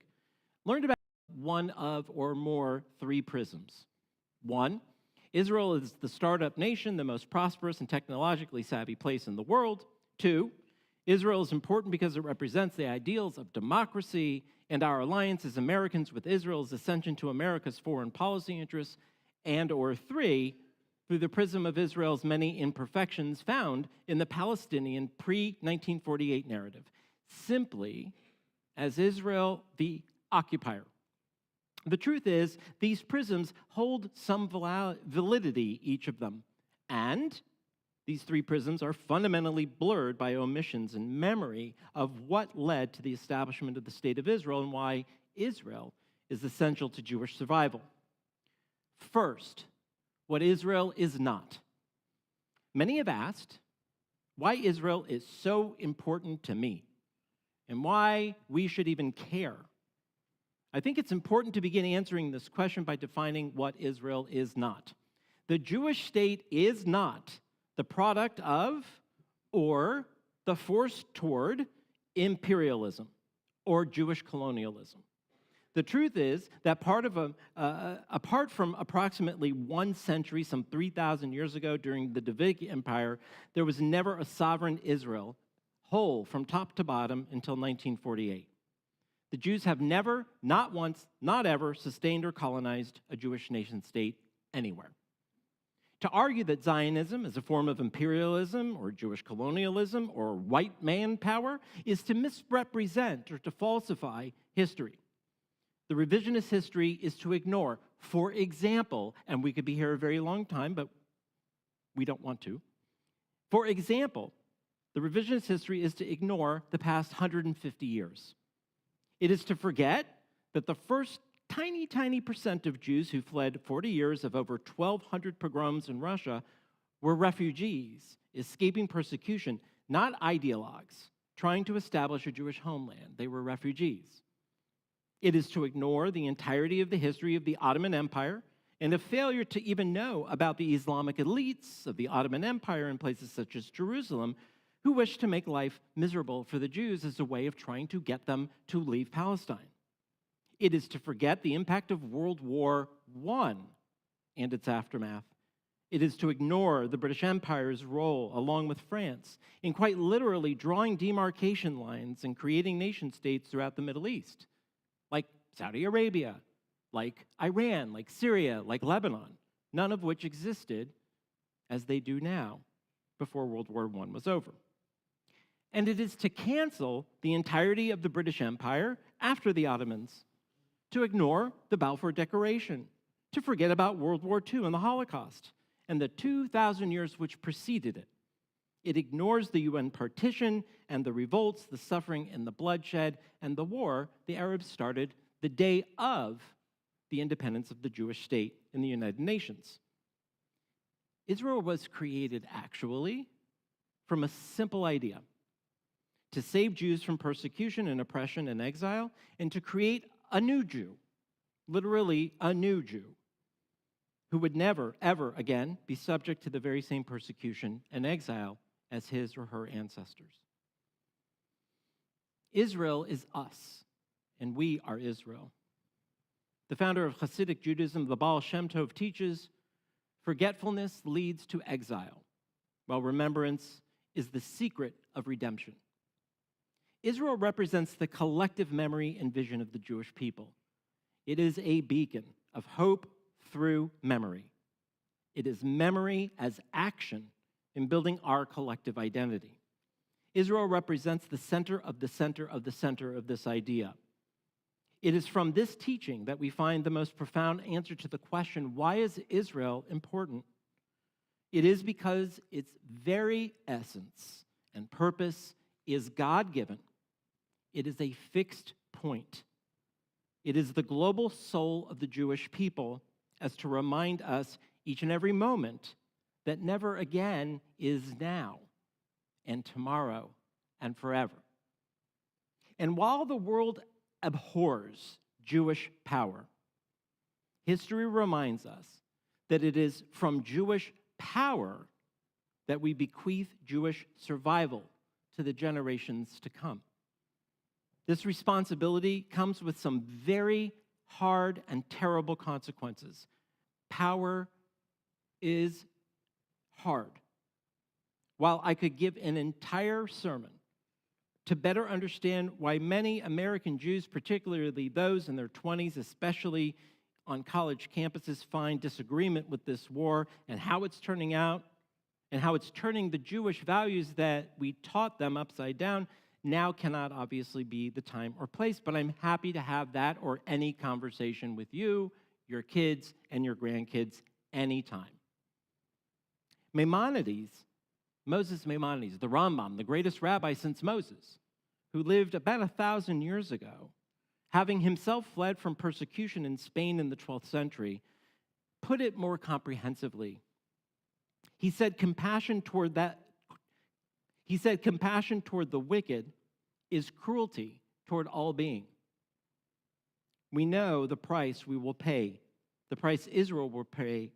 learned about one of or more three prisms. One, Israel is the startup nation, the most prosperous and technologically savvy place in the world. Two, Israel is important because it represents the ideals of democracy, and our alliance as Americans with Israel is essential to America's foreign policy interests. And or three, through the prism of Israel's many imperfections found in the Palestinian pre-1948 narrative, simply as Israel the occupier. The truth is, these prisms hold some validity, each of them, and these three prisms are fundamentally blurred by omissions and memory of what led to the establishment of the State of Israel and why Israel is essential to Jewish survival. First, what Israel is not. Many have asked why Israel is so important to me and why we should even care. I think it's important to begin answering this question by defining what Israel is not. The Jewish state is not the product of or the force toward imperialism or Jewish colonialism. The truth is that apart from approximately 1 century, some 3,000 years ago during the Davidic Empire, there was never a sovereign Israel, whole from top to bottom, until 1948. The Jews have never, not once, not ever, sustained or colonized a Jewish nation state anywhere. To argue that Zionism is a form of imperialism or Jewish colonialism or white man power is to misrepresent or to falsify history. The revisionist history is to ignore, for example, and we could be here a very long time, but we don't want to. For example, the revisionist history is to ignore the past 150 years. It is to forget that the first tiny percent of Jews who fled 40 years of over 1,200 pogroms in Russia were refugees, escaping persecution, not ideologues, trying to establish a Jewish homeland. They were refugees. It is to ignore the entirety of the history of the Ottoman Empire and a failure to even know about the Islamic elites of the Ottoman Empire in places such as Jerusalem who wished to make life miserable for the Jews as a way of trying to get them to leave Palestine. It is to forget the impact of World War I and its aftermath. It is to ignore the British Empire's role, along with France, in quite literally drawing demarcation lines and creating nation states throughout the Middle East, like Saudi Arabia, like Iran, like Syria, like Lebanon, none of which existed as they do now before World War I was over. And it is to cancel the entirety of the British Empire after the Ottomans, to ignore the Balfour Declaration, to forget about World War II and the Holocaust, and the 2,000 years which preceded it. It ignores the UN partition and the revolts, the suffering and the bloodshed, and the war the Arabs started the day of the independence of the Jewish state in the United Nations. Israel was created actually from a simple idea: to save Jews from persecution and oppression and exile, and to create a new Jew, literally a new Jew, who would never, ever again be subject to the very same persecution and exile as his or her ancestors. Israel is us, and we are Israel. The founder of Hasidic Judaism, the Baal Shem Tov, teaches forgetfulness leads to exile, while remembrance is the secret of redemption. Israel represents the collective memory and vision of the Jewish people. It is a beacon of hope through memory. It is memory as action in building our collective identity. Israel represents the center of the center of the center of this idea. It is from this teaching that we find the most profound answer to the question, why is Israel important? It is because its very essence and purpose is God-given. It is a fixed point. It is the global soul of the Jewish people, as to remind us each and every moment that never again is now and tomorrow and forever. And while the world abhors Jewish power, history reminds us that it is from Jewish power that we bequeath Jewish survival to the generations to come. This responsibility comes with some very hard and terrible consequences. Power is hard. While I could give an entire sermon to better understand why many American Jews, particularly those in their 20s, especially on college campuses, find disagreement with this war and how it's turning out and how it's turning the Jewish values that we taught them upside down, now cannot obviously be the time or place, but I'm happy to have that or any conversation with you, your kids, and your grandkids anytime. Moses Maimonides, the Rambam, the greatest rabbi since Moses, who lived about 1,000 years ago, having himself fled from persecution in Spain in the 12th century, put it more comprehensively. He said compassion toward the wicked is cruelty toward all being. We know the price we will pay, the price Israel will pay,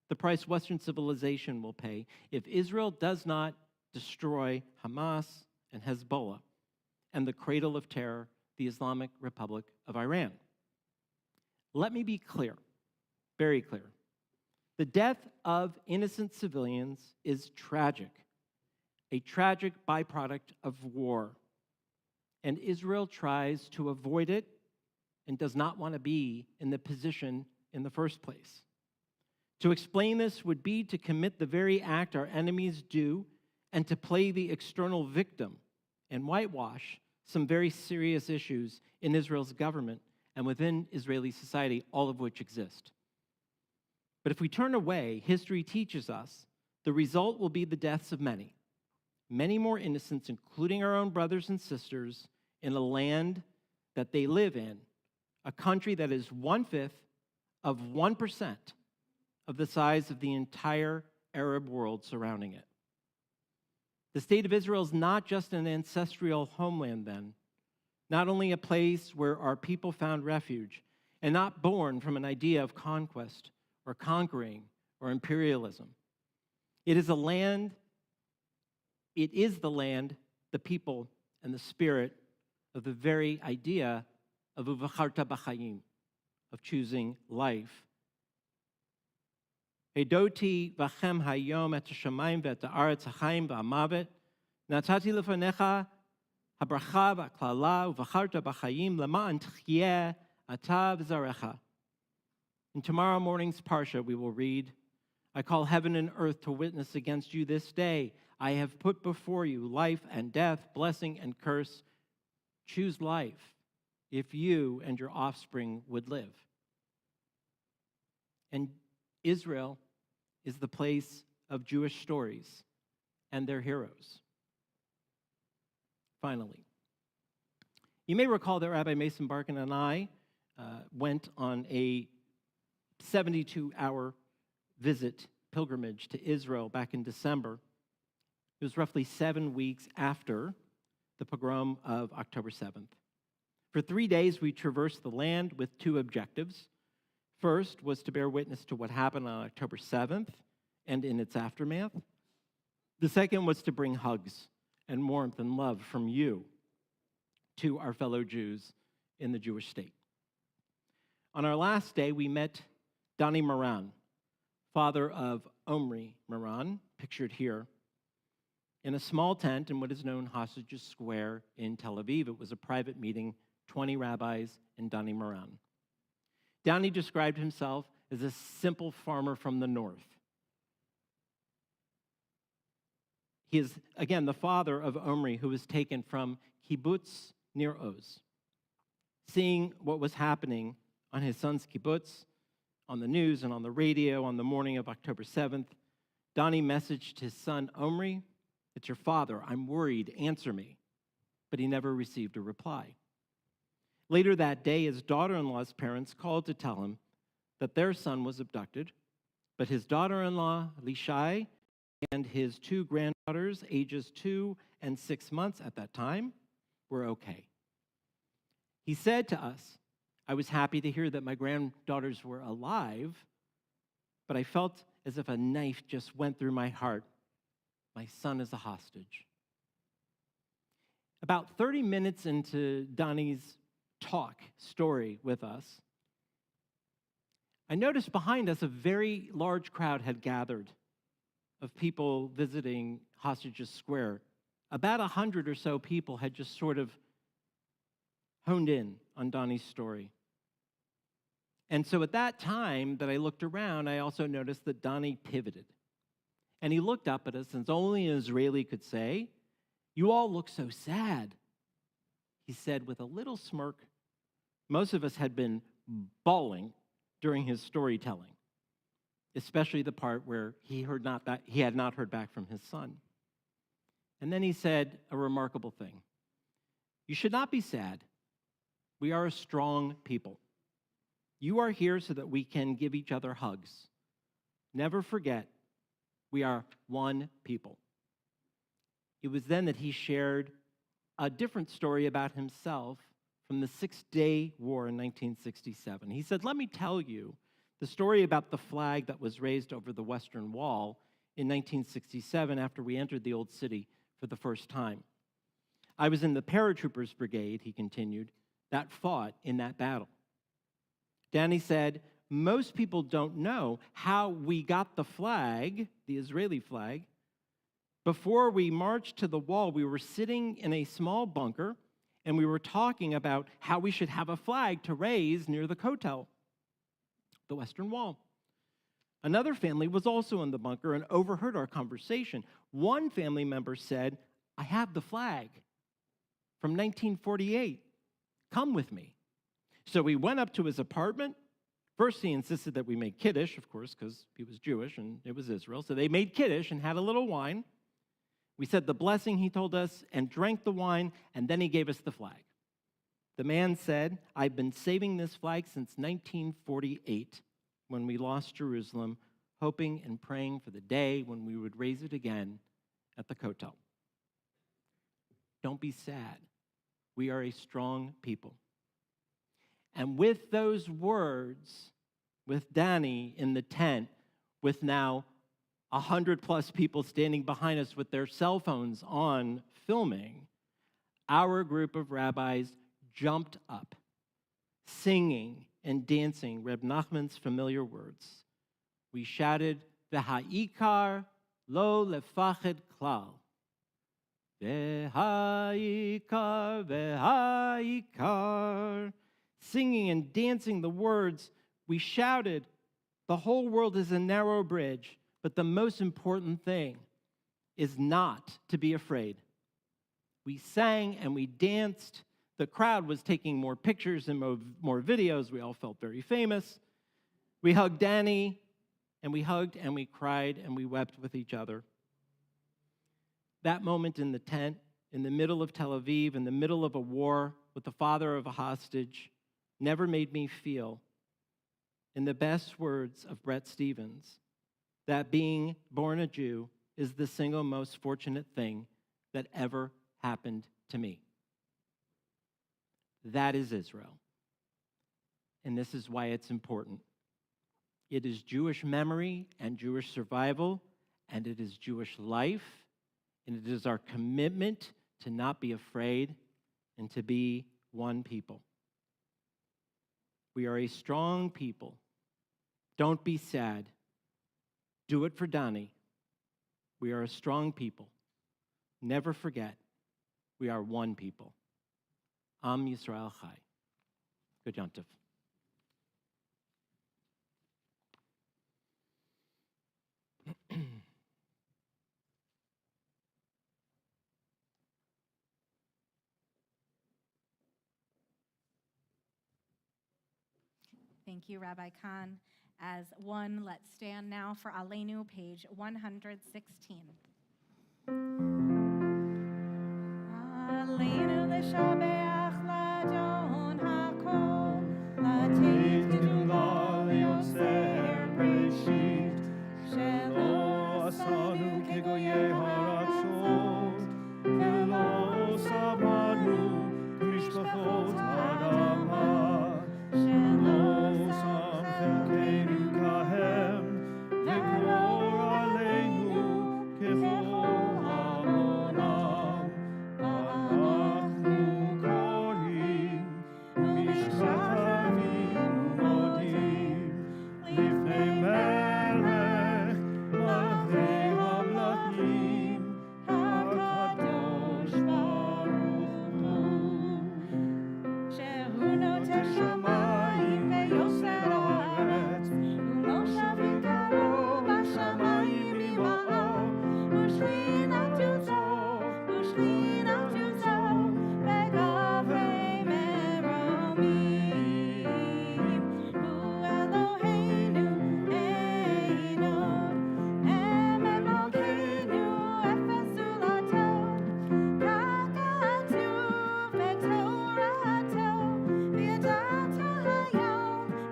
the price Western civilization will pay if Israel does not destroy Hamas and Hezbollah and the cradle of terror, the Islamic Republic of Iran. Let me be clear, very clear. The death of innocent civilians is tragic, a tragic byproduct of war. And Israel tries to avoid it and does not want to be in the position in the first place. To explain this would be to commit the very act our enemies do and to play the external victim and whitewash some very serious issues in Israel's government and within Israeli society, all of which exist. But if we turn away, history teaches us the result will be the deaths of many, many more innocents, including our own brothers and sisters, in a land that they live in, a country that is 1/5 of 1% of the size of the entire Arab world surrounding it. The state of Israel is not just an ancestral homeland then, not only a place where our people found refuge, and not born from an idea of conquest or conquering or imperialism. It is the land, the people, and the spirit of the very idea of uvacharta b'chaim, of choosing life. Hedoti v'chem hayom et hashamayim v'et haaretz hachaim v'amavet, natati lefanecha habracha v'klala uvacharta b'chaim lema'an tchiyeh ata v'zarecha. In tomorrow morning's Parsha, we will read, I call heaven and earth to witness against you this day. I have put before you life and death, blessing and curse. Choose life if you and your offspring would live. And Israel is the place of Jewish stories and their heroes. Finally, you may recall that Rabbi Mason Barkin and I went on a 72-hour visit pilgrimage to Israel back in December. It was roughly 7 weeks after the pogrom of October 7th. For 3 days, we traversed the land with two objectives. First was to bear witness to what happened on October 7th and in its aftermath. The second was to bring hugs and warmth and love from you to our fellow Jews in the Jewish state. On our last day, we met Donnie Moran, father of Omri Moran, pictured here, in a small tent in what is known Hostages Square in Tel Aviv. It was a private meeting, 20 rabbis and Donnie Moran. Donnie described himself as a simple farmer from the north. He is, again, the father of Omri, who was taken from kibbutz near Oz. Seeing what was happening on his son's kibbutz, on the news and on the radio on the morning of October 7th, Donnie messaged his son Omri, "It's your father. I'm worried. Answer me." But he never received a reply. Later that day, his daughter-in-law's parents called to tell him that their son was abducted, but his daughter-in-law, Lishai, and his two granddaughters, ages 2 and 6 months at that time, were okay. He said to us, "I was happy to hear that my granddaughters were alive, but I felt as if a knife just went through my heart. My son is a hostage." About 30 minutes into Donnie's story with us, I noticed behind us a very large crowd had gathered of people visiting Hostages Square. About 100 or so people had just sort of honed in on Donnie's story. And so at that time that I looked around, I also noticed that Donnie pivoted. And he looked up at us, and as only an Israeli could say, "You all look so sad," he said with a little smirk. Most of us had been bawling during his storytelling, especially the part where he had not heard back from his son. And then he said a remarkable thing. "You should not be sad. We are a strong people. You are here so that we can give each other hugs. Never forget, we are one people." It was then that he shared a different story about himself from the Six-Day War in 1967. He said, "Let me tell you the story about the flag that was raised over the Western Wall in 1967 after we entered the Old City for the first time. I was in the paratroopers brigade," he continued, "that fought in that battle. Danny said, most people don't know how we got the flag, the Israeli flag. Before we marched to the wall, we were sitting in a small bunker, and we were talking about how we should have a flag to raise near the Kotel, the Western Wall. Another family was also in the bunker and overheard our conversation. One family member said, 'I have the flag from 1948. Come with me.' So we went up to his apartment. First, he insisted that we make Kiddush, of course, because he was Jewish and it was Israel. So they made Kiddush and had a little wine. We said the blessing, he told us, and drank the wine, and then he gave us the flag. The man said, 'I've been saving this flag since 1948, when we lost Jerusalem, hoping and praying for the day when we would raise it again at the Kotel.' Don't be sad. We are a strong people." And with those words, with Danny in the tent, with now 100+ people standing behind us with their cell phones on filming, our group of rabbis jumped up, singing and dancing Reb Nachman's familiar words. We shouted, "V'ha'ikar lo lefached klal. V'ha'ikar, v'ha'ikar," singing and dancing the words, We shouted, "The whole world is a narrow bridge, but the most important thing is not to be afraid." We sang and we danced. The crowd was taking more pictures and more videos. We all felt very famous. We hugged Danny, and we hugged and we cried and we wept with each other. That moment in the tent, in the middle of Tel Aviv, in the middle of a war with the father of a hostage, never made me feel, in the best words of Bret Stephens, that being born a Jew is the single most fortunate thing that ever happened to me. That is Israel. And this is why it's important. It is Jewish memory and Jewish survival, and it is Jewish life, and it is our commitment to not be afraid and to be one people. We are a strong people. Don't be sad. Do it for Dani. We are a strong people. Never forget, we are one people. Am Yisrael Chai. Good Yontif. Thank you, Rabbi Khan. As one, let's stand now for Aleinu, page 116. Aleinu l'shabeach l'adon hakol, l'tev kedula liotzer breshit, shelo asanu kegoyei haratzot, velo samanu mishpachot ha'adama, shelo sam chelkeinu kahem, v'kol aleinu kevol hamonam. V'anachnu korim, u'mishkavim u'modim, lifnei melech malchei hamlachim, hakadosh baruch hu. Shehu noter shamayim ve'yoser haaretz, u'moshavim karo b'shamayim ima'o, u'shlinatu zo, u'shlinatu zo, be'gavrei meromim. Hu Eloheinu Einod, Hem Elokeinu Efes Zulato, Kakatuv beTorato,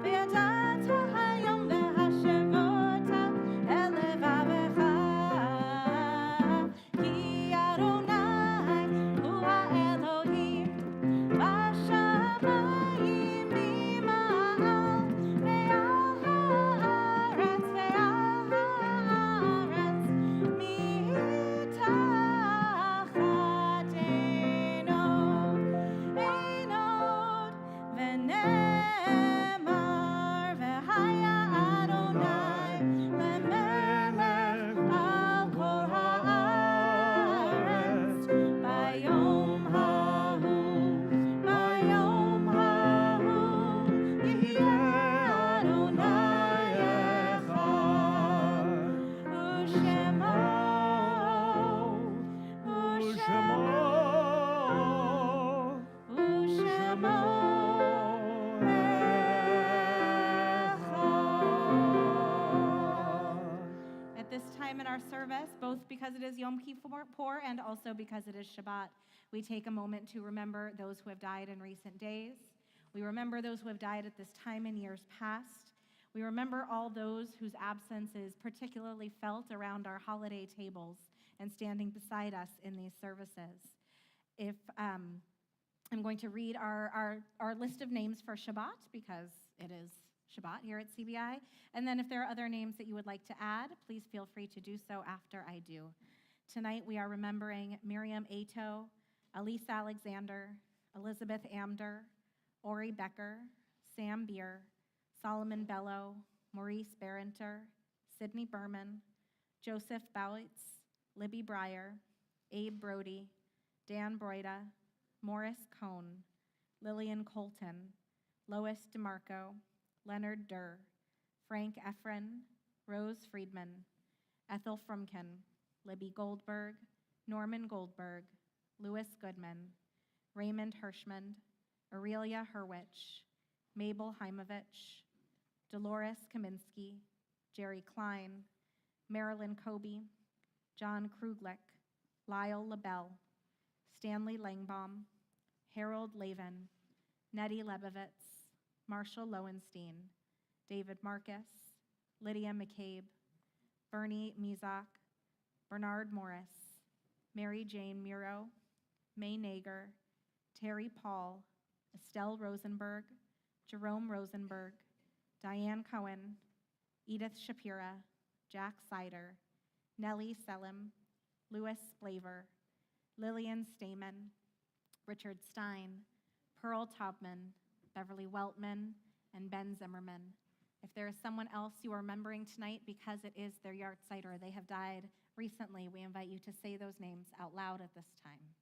V'yadata hayom ve'hashevota el levavecha, Ki Adonai hu ha'Elohim, b'shamayim ima'al, ve'al ha'aretz mitachat Einod, v'nemar v'haya Adonai lemelech al kol ha'aretz, bayom hahu yihyeh Adonai echad, u'shemo echad. At this time in our service, both because it is Yom Kippur and also because it is Shabbat, we take a moment to remember those who have died in recent days. We remember those who have died at this time in years past. We remember all those whose absence is particularly felt around our holiday tables and standing beside us in these services. If I'm going to read our list of names for Shabbat, because it is Shabbat here at CBI, and then if there are other names that you would like to add, please feel free to do so after I do. Tonight we are remembering Miriam Ato, Elise Alexander, Elizabeth Amder, Ori Becker, Sam Beer, Solomon Bello, Maurice Barrenter, Sydney Berman, Joseph Bowitz, Libby Breyer, Abe Brody, Dan Broida, Morris Cohn, Lillian Colton, Lois DeMarco, Leonard Durr, Frank Efren, Rose Friedman, Ethel Frumkin, Libby Goldberg, Norman Goldberg, Louis Goodman, Raymond Hirschman, Aurelia Hurwitch, Mabel Heimovich, Dolores Kaminsky, Jerry Klein, Marilyn Kobe, John Kruglich, Lyle LaBelle, Stanley Langbaum, Harold Lavin, Nettie Lebovitz, Marshall Lowenstein, David Marcus, Lydia McCabe, Bernie Mizak, Bernard Morris, Mary Jane Miro, May Nager, Terry Paul, Estelle Rosenberg, Jerome Rosenberg, Diane Cohen, Edith Shapira, Jack Sider, Nellie Selim, Louis Splaver, Lillian Stamen, Richard Stein, Pearl Taubman, Beverly Weltman, and Ben Zimmerman. If there is someone else you are remembering tonight because it is their yahrzeit or they have died recently, we invite you to say those names out loud at this time.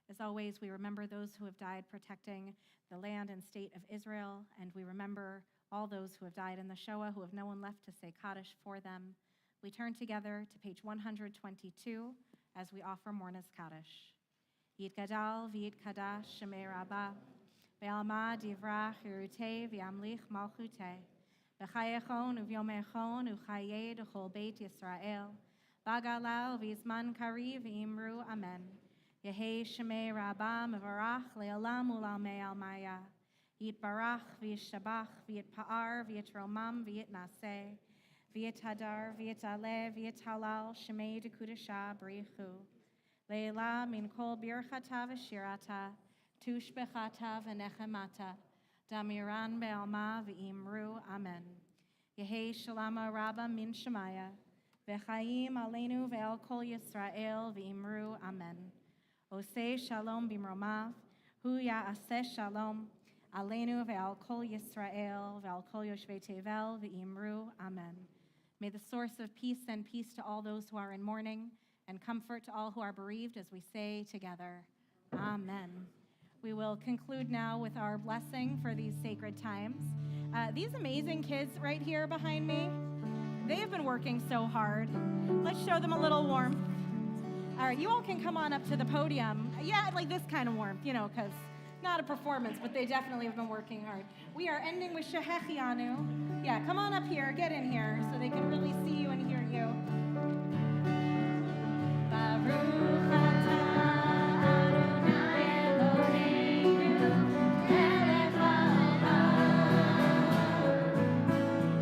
As always, we remember those who have died protecting the land and state of Israel, and we remember all those who have died in the Shoah who have no one left to say Kaddish for them. We turn together to page 122 as we offer Morna's Kaddish. Yitgadal v'yitkadash shemei Rabbah, ve'alma divrach yerutei v'yamlich malchutei, v'chayechon u'vyomechon u'chayei d'chol beit Yisrael, v'agalau v'yizman kari v'imru amen. Yehei shemei Rabbah mevarach le'olam u'lalmei almaya, yitbarach v'yishabach v'yitpa'ar v'yitromam v'yitnaseh, v'yithadar v'yitale v'yithalal shemei dekudasha b'richu. Leila min kol birchata v'shirata, tushbechata v'nechemata, damiran be'alma v'imru amen. Yehei shalama rabba min shemaya, v'chaim aleinu ve'al kol Yisrael v'imru amen. Oseh shalom bimromav, hu ya'aseh shalom, aleinu ve'al kol Yisrael ve'al kol yoshvei tevel v'imru amen. May the source of peace send peace to all those who are in mourning, and comfort to all who are bereaved as we say together, amen. We will conclude now with our blessing for these sacred times. These amazing kids right here behind me, they have been working so hard. Let's show them a little warmth. All right, you all can come on up to the podium. Yeah, like this kind of warmth, because not a performance, but they definitely have been working hard. We are ending with Shehechianu. Yeah, come on up here, get in here so they can really see you and hear you. Baruch atah Adonai Eloheinu melech haolam,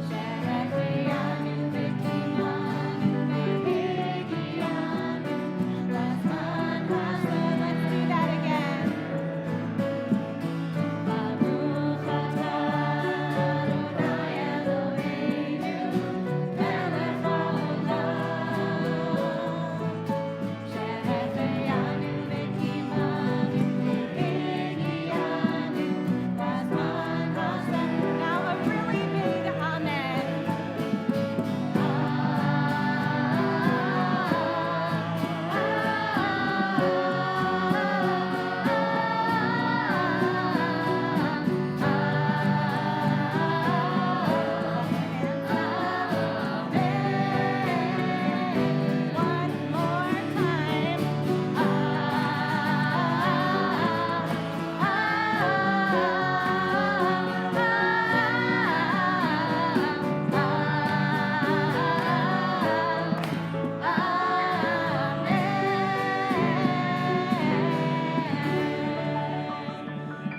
shehechianu v'kimanu v'higianu l'zman hazeh. Let's do that again. Baruch atah Adonai Eloheinu melech haolam. Now a really big amen. One more time.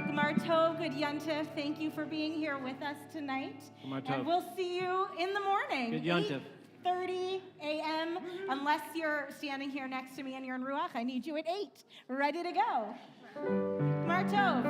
Gmar Tov, Good Yontif, thank you for being here with us tonight. Gmar And Tov. we'll see you in the morning. Good Yontif. 8:30 a.m. Unless you're standing here next to me and you're in Ruach, I need you at 8, ready to go. Gmar Tov.